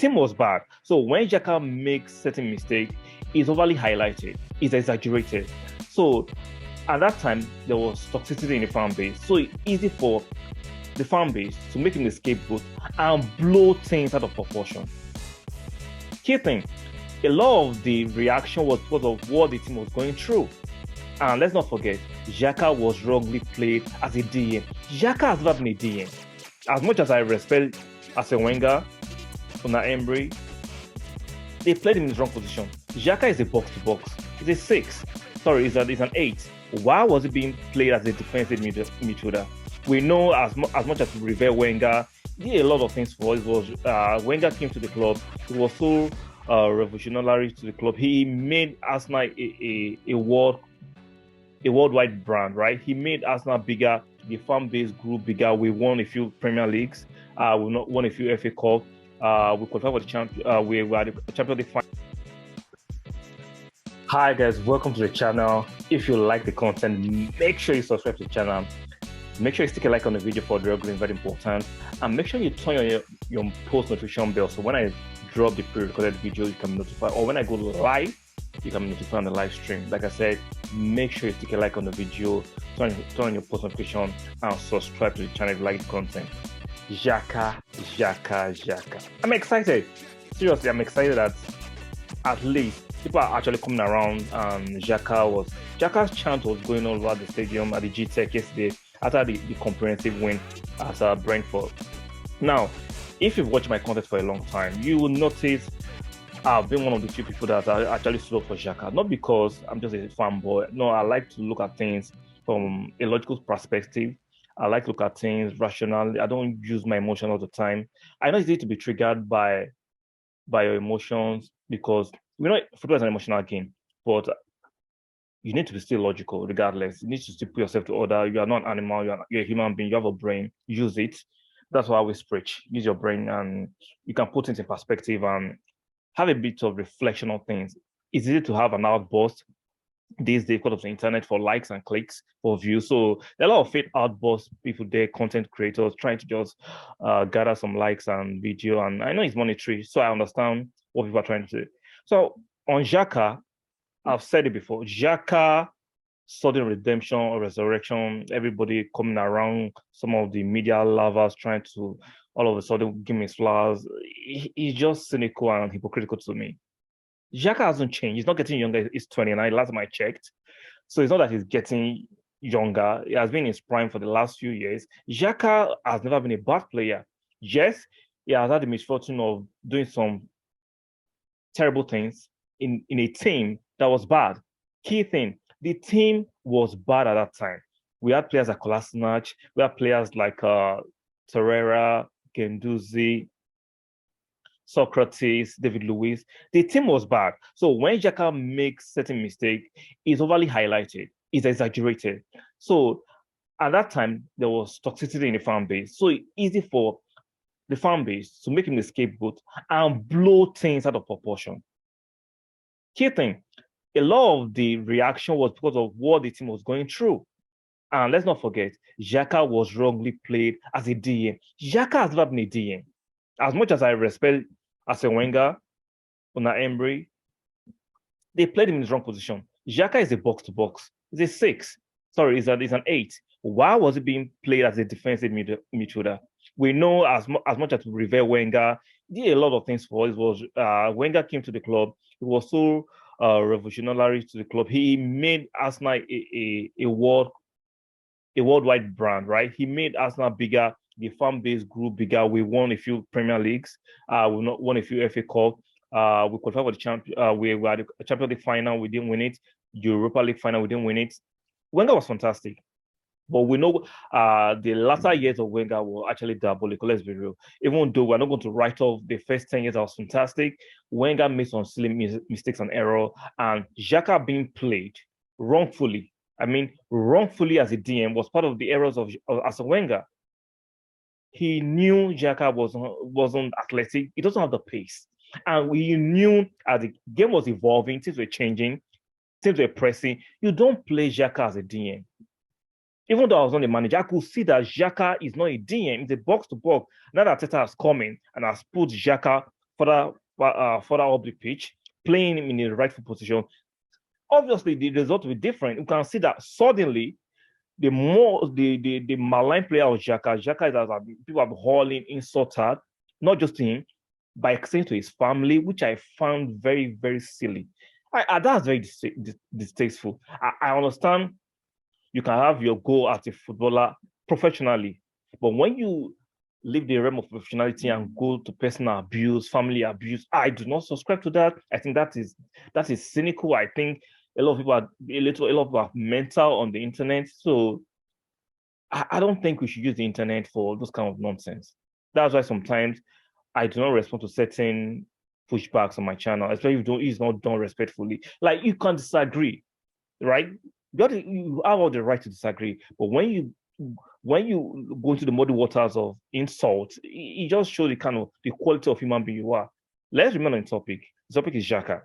team was bad. So when Xhaka makes certain mistake, it's overly highlighted, it's exaggerated. So at that time, there was toxicity in the fan base. So it's easy for the fan base to make him the scapegoat and blow things out of proportion. Key thing, a lot of the reaction was because of what the team was going through. And let's not forget, Xhaka was wrongly played as a DM. Xhaka has never been a DM. As much as I respect Arsene Wenger, Unai Emery, they played him in the wrong position. Xhaka is a box-to-box. He's a 6. Sorry, he's an 8. Why was he being played as a defensive midfielder? We know as much as we revere Wenger, he did a lot of things for us. Wenger came to the club. He was so revolutionary to the club. He made Arsenal a worldwide brand, right? He made Arsenal bigger. The fan base grew bigger. We won a few Premier Leagues. We won a few FA Cup. We qualified for the champion. We were the champion of the final. Hi guys, welcome to the channel. If you like the content, make sure you subscribe to the channel. Make sure you stick a like on the video for the regular, very important. And make sure you turn on your post notification bell, so when I drop the pre-recorded video, you can be notified. Or when I go live, you can be notified on the live stream. Like I said, make sure you stick a like on the video, turn on your post notification, and subscribe to the channel if you like the content. Xhaka. I'm excited. Seriously, I'm excited that at least people are actually coming around. Xhaka's chant was going all over the stadium at the G-Tech yesterday after the comprehensive win at Brentford. Now, if you've watched my content for a long time, you will notice I've been one of the few people that are actually stood up for Xhaka. Not because I'm just a fanboy. No, I like to look at things from a logical perspective. I like to look at things rationally. I don't use my emotion all the time. I know it's easy to be triggered by your emotions because we know football is an emotional game, but you need to be still logical regardless. You need to still put yourself to order. You are not an animal, you're a human being, you have a brain, use it. That's why I always preach. Use your brain and you can put things in perspective and have a bit of reflection on things. It's easy to have an outburst these days because of the internet for likes and clicks for views. So there are a lot of fake outburst people there, content creators trying to just gather some likes and video. And I know it's monetary, so I understand what people are trying to do. So on Xhaka, I've said it before, Xhaka, sudden redemption or resurrection, everybody coming around, some of the media lovers trying to all of a sudden give me flowers. He's just cynical and hypocritical to me. Xhaka hasn't changed. He's not getting younger. He's 29, last time I checked. So it's not that he's getting younger. He has been in his prime for the last few years. Xhaka has never been a bad player. Yes, he has had the misfortune of doing some terrible things in a team that was bad. Key thing, the team was bad at that time. We had players like Kolasinac, we had players like Torreira, Guendouzi, Socrates, David Luiz. The team was bad. So when Xhaka makes certain mistake, it's overly highlighted, it's exaggerated. So at that time, there was toxicity in the fan base. So it's easy for the fan base to make him the scapegoat and blow things out of proportion. Key thing, a lot of the reaction was because of what the team was going through. And let's not forget, Xhaka was wrongly played as a DM. Xhaka has never been a DM. As much as I respect Arsene Wenger, Unai Emery, they played him in the wrong position. Xhaka is a box-to-box. He's a 6. Sorry, he's an 8. Why was he being played as a defensive midfielder? We know as much as we revere Wenger, he did a lot of things for us. Wenger came to the club. He was so revolutionary to the club. He made Arsenal a worldwide brand, right? He made Arsenal bigger. The fan base grew bigger. We won a few Premier Leagues. We won a few FA Cup. We qualified for the champion. We were the champion of the final. We didn't win it. Europa League final. We didn't win it. Wenger was fantastic. But we know the latter years of Wenger were actually diabolical, let's be real. Even though we're not going to write off the first 10 years that was fantastic, Wenger made some silly mistakes and error. And Xhaka being played wrongfully, wrongfully as a DM was part of the errors of Arsene Wenger. He knew Xhaka wasn't athletic. He doesn't have the pace. And he knew as the game was evolving, things were changing, things were pressing. You don't play Xhaka as a DM. Even though I was not the manager, I could see that Xhaka is not a DM. It's a box-to-box. Now that Arteta has come in and has put Xhaka further up the pitch, playing him in the rightful position, obviously the result will be different. You can see that suddenly the malign player of Xhaka is as people have hauling insulted, not just to him, by extending to his family, which I found very, very silly. That's very distasteful. I understand you can have your goal as a footballer professionally, but when you leave the realm of professionality and go to personal abuse, family abuse, I do not subscribe to that. I think that is cynical. I think a lot of people are mental on the internet. So I don't think we should use the internet for those kind of nonsense. That's why sometimes I do not respond to certain pushbacks on my channel, especially if it's not done respectfully. Like you can disagree, right? You have all the right to disagree, but when you go into the muddy waters of insult, it just shows the quality of human being you are. Let's remain on the topic. The topic is Xhaka.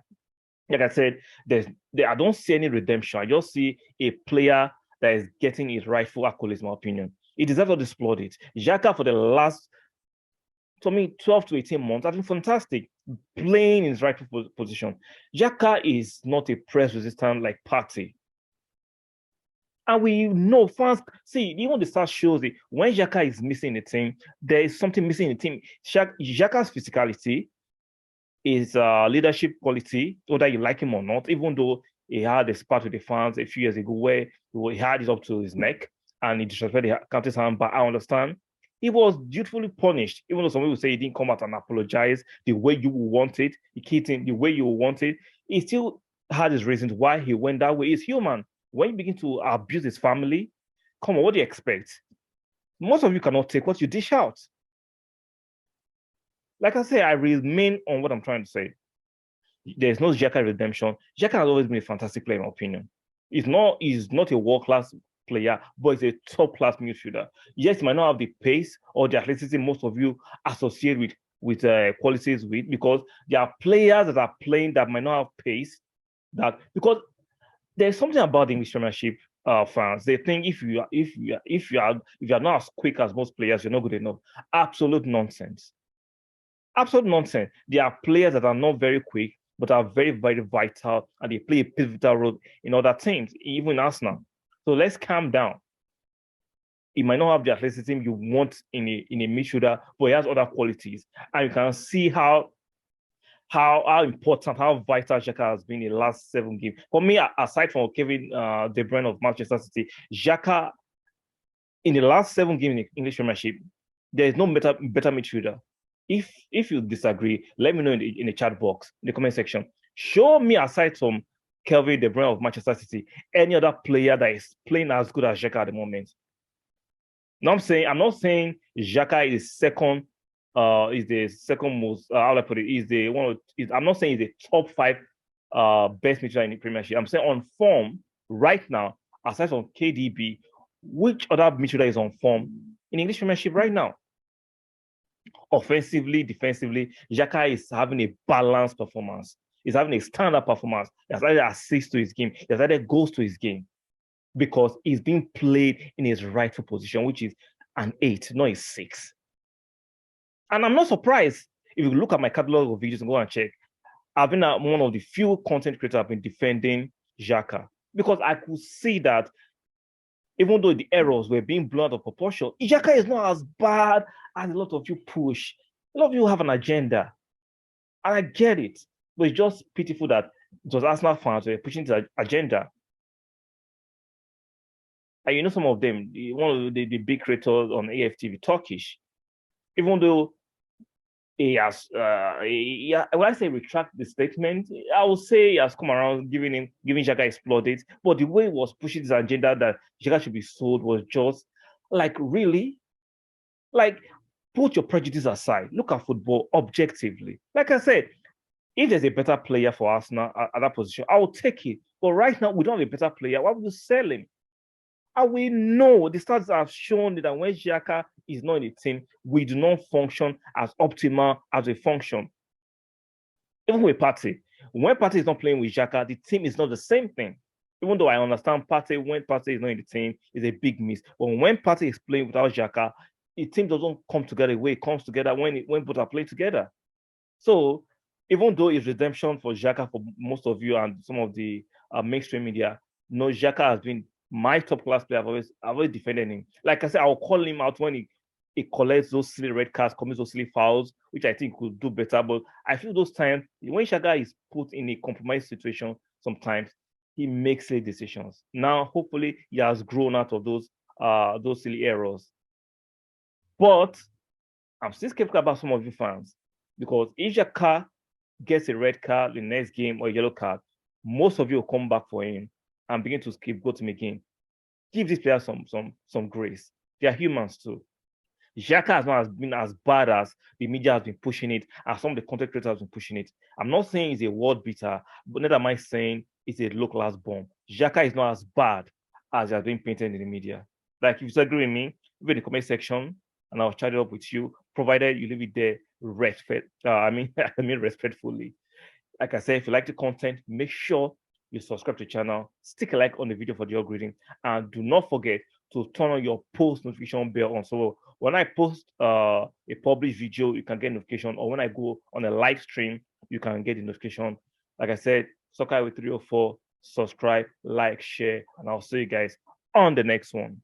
Like I said, I don't see any redemption. I just see a player that is getting his rightful accolades, in my opinion. He deserves all this plaudits. Xhaka for the last, to me, 12 to 18 months, has been fantastic, playing in his rightful position. Xhaka is not a press resistant like Partey. And we know fans see, even the stats shows it. When Xhaka is missing the team, there is something missing in the team. Xhaka's physicality, his leadership quality, whether you like him or not, even though he had a spat with the fans a few years ago where he had it up to his neck and he disrespected the captain's hand, but I understand. He was dutifully punished, even though some people say he didn't come out and apologize the way you want it. He kicked in the way you want it. He still had his reasons why he went that way. He's human. When you begin to abuse his family, come on, what do you expect? Most of you cannot take what you dish out. Like I say, I remain on what I'm trying to say. There's no Xhaka redemption. Xhaka has always been a fantastic player, in my opinion. He's not a world-class player, but he's a top-class midfielder. Yes, he might not have the pace or the athleticism most of you associate with qualities with, because there are players that are playing that might not have pace. Because there's something about the English Premiership fans. They think if you are not as quick as most players, you're not good enough. Absolute nonsense. Absolute nonsense. There are players that are not very quick, but are very, very vital, and they play a pivotal role in other teams, even in Arsenal. So let's calm down. He might not have the athleticism you want in a midfielder, but he has other qualities. And you can see how important, how vital Xhaka has been in the last 7 games. For me, aside from Kevin De Bruyne of Manchester City, Xhaka in the last 7 games in the English Premiership, there is no better midfielder. If you disagree, let me know in the chat box, in the comment section. Show me, aside from Kevin De Bruyne of Manchester City, any other player that is playing as good as Xhaka at the moment. Now I'm not saying Xhaka is the second most. How I put it, is the one. I'm not saying he's the top 5 best midfielder in the Premiership. I'm saying on form right now, aside from KDB, which other midfielder is on form in English Premiership right now? Offensively, defensively, Xhaka is having a balanced performance. He's having a standard performance. He has added assists to his game. He has added goals to his game because he's being played in his rightful position, which is an 8, not a 6. And I'm not surprised if you look at my catalog of videos and go and check. I've been one of the few content creators I've been defending Xhaka because I could see that even though the errors were being blown out of proportion, Xhaka is not as bad as a lot of you push. A lot of you have an agenda. And I get it. But it's just pitiful that it was Arsenal fans were pushing the agenda. And you know some of them, one of the big creators on AFTV, Turkish, even though he has, when I say retract the statement, I will say he has come around giving Xhaka his plaudits, but the way he was pushing this agenda that Xhaka should be sold was just like, really? Like, put your prejudice aside. Look at football objectively. Like I said, if there's a better player for Arsenal at that position, I will take it. But right now, we don't have a better player. Why would you sell him? And we know the stats have shown that when Xhaka is not in the team, we do not function as optimal as we function. Even with Partey, when Partey is not playing with Xhaka, the team is not the same thing. Even though I understand Partey, when Partey is not in the team, is a big miss. But when Partey is playing without Xhaka, the team doesn't come together the way it comes together when both are playing together. So even though it's redemption for Xhaka for most of you and some of the mainstream media, no, Xhaka has been my top class player. I've always defended him. Like I said, I'll call him out when he collects those silly red cards, commits those silly fouls, which I think could do better. But I feel those times when Xhaka is put in a compromised situation, sometimes he makes silly decisions. Now, hopefully, he has grown out of those silly errors. But I'm still skeptical about some of you fans because if Xhaka gets a red card in the next game or a yellow card, most of you will come back for him and begin to scapegoat him again. Give these players some grace. They are humans too. Xhaka has not been as bad as the media has been pushing it, and some of the content creators have been pushing it. I'm not saying he's a world beater, but neither am I saying it's a low class bomb. Xhaka is not as bad as he has been painted in the media. Like, if you disagree with me, leave in the comment section, and I'll chat it up with you, provided you leave it there I mean respectfully. Like I said, if you like the content, make sure you subscribe to the channel, stick a like on the video for the algorithm, and do not forget to turn on your post notification bell on. So when I post a published video, you can get notification, or when I go on a live stream, you can get the notification. Like I said, Soccer with 304, subscribe, like, share, and I'll see you guys on the next one.